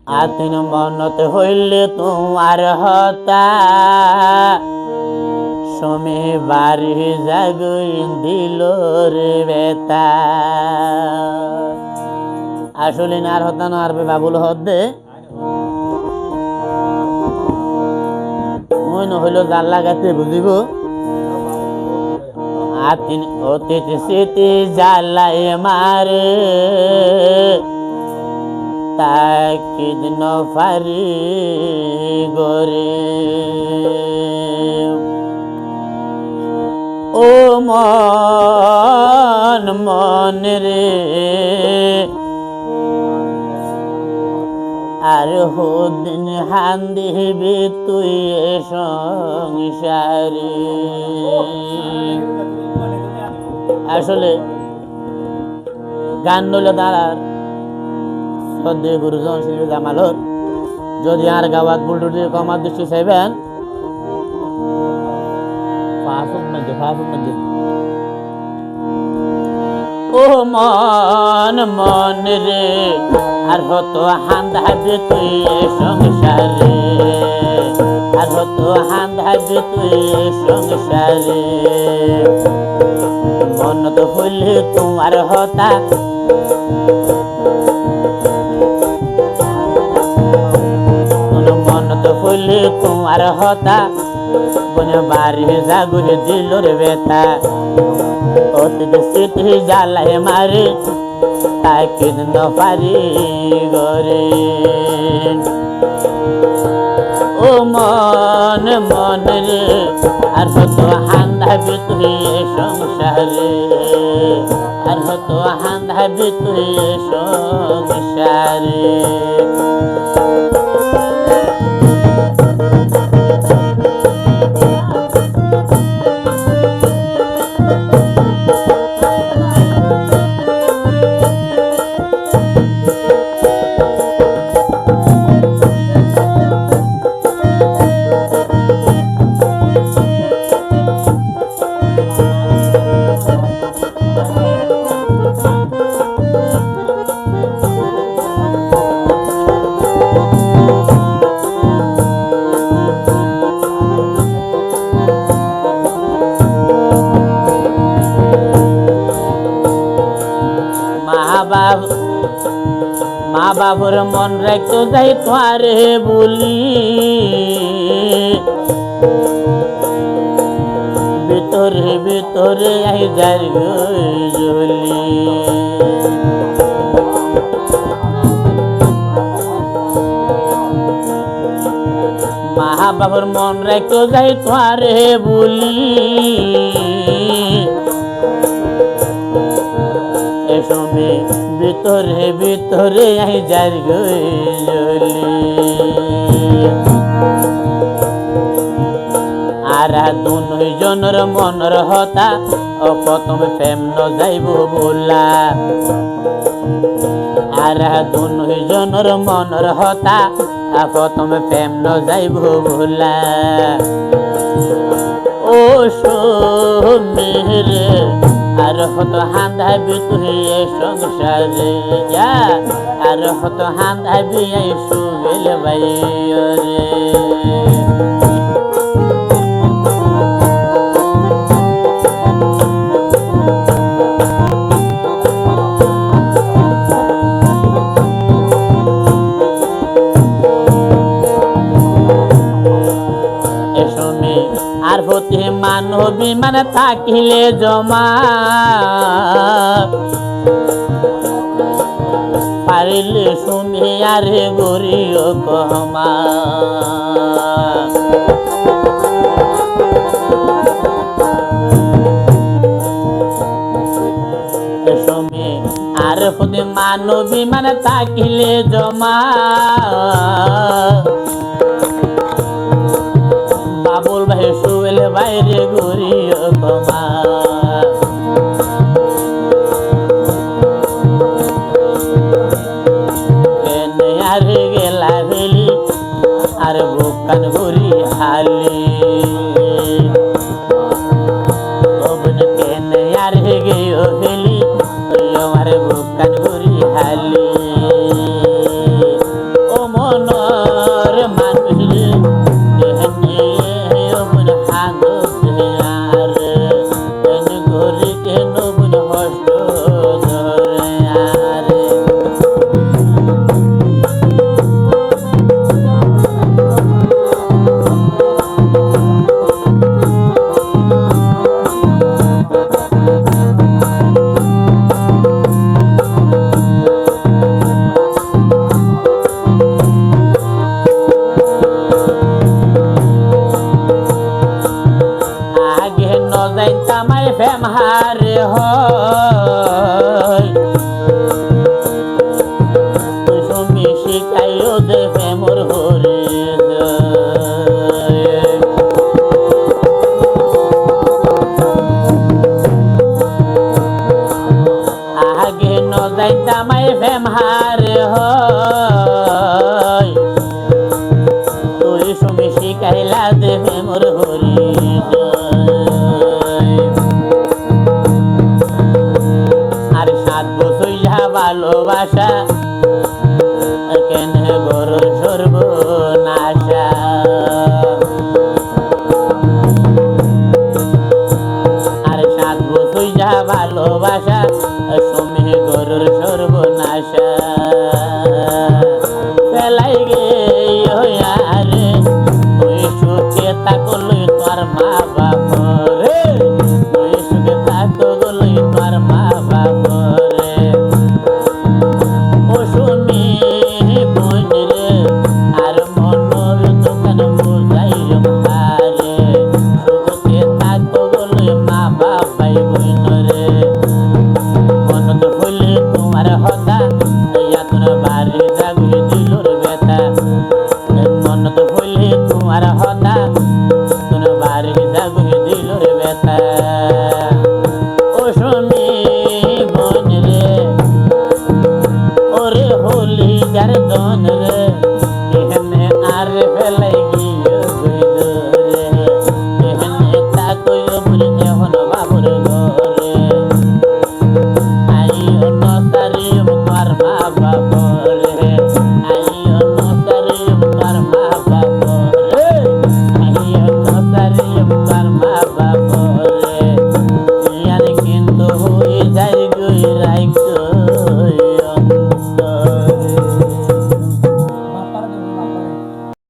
আতিন মনত হইলে তোমার হতা সমে বাড়ি জাগুই দিল রে বেতা। আসলে না আর হতা না আর বাবুল হদ্দে মনে হইল জাল লাগাতে বুঝিব আতিন অতীত স্মৃতি জ্বালায় মারে তাকি দিন ফারি গরে। ও মন মন রে আর হদিন হান দিবি তুই সংসারে। আসলে গান নইল দাঁড়ার সদ্যে গুরুজন শিল্পী জামালর যদি আর গাওয়াত বুলটুটি কমার দৃষ্টি চাইবেন ও মন মন রে আর হতো হান্দাবি তুই সংসারে আর হতো হান্দাবি তুই সংসারে। মন তো হইলে তোমার হতা মন তো হইলে তোমার হতা বনে বাড়ি জাগুরে দিল রে বেতা। অতীত স্মৃতি জ্বালায় মারে তাকে দিন পারি গরে। ও মন মন রে আর হতো হান্দাবি তুই সংসারে আর হতো হান্দাবি তুই সংসারে। মা বাবুর মন রাখতো যাই তোয়ারে বলি ভিতরে ভিতরে আই যার গলি। মা বাবুর মন রাখতো যাই তোয়ারে বলি এসমে ভিতরে ভিতরে আই যার গলি। আর দুজনের মনের হতা প্রথম প্রেম ন যাইব বলা আর দুজনের মনের হতা প্রথম প্রেম ন যাইব বলা। ও সোমেরে আর হতো হান্দাবি তুই সংসারে আর হতো হান্দাবি সুগেল ভাই রে। আর হতে মানবী মানে থাকিলে জমা পারিলে শুনে আরে গরিও কমা। আর হতে মানবী মানে থাকিলে জমা বাবুল ভাই সুয়েল বাইরে গরিও কমা। আর গেলা ভেলি আর বুকান গরি হালি আর গেও ভেলি আমার বুকান গরি হালি। ও দেবে মোর হৃদয়। আগে ন যাইতাম আই প্রেম হারে হয়, তুই সুমি শিখাইলা দেবে মোর হৃদয়। আর 7 বছর ভালোবাসা কেন গরুর সর্বনাশা। আর 7 বছর ভালোবাসা সুমি গরুর সর্বনাশা। ফেলাই গে রে তুই সুখে থাকলই তোর মা বাপ রে, তুই সুখে থাকলই তোর মা বাপ রে। ও সুমি বোন রে আর মনোর দোকান বুঝাইও হারে, সুখে থাকলই মা বাপ ভাই বোন রে। মনত হইলে তোমার হতা তোর বাড়ি জাগুয়ে দিলুর ব্যথা। মনত হইলে তোমার হতা তোর বাড়ি জাগুয়ে দিলুর ব্যথা। ও সুমি বোন রে ওরে হলি গার দন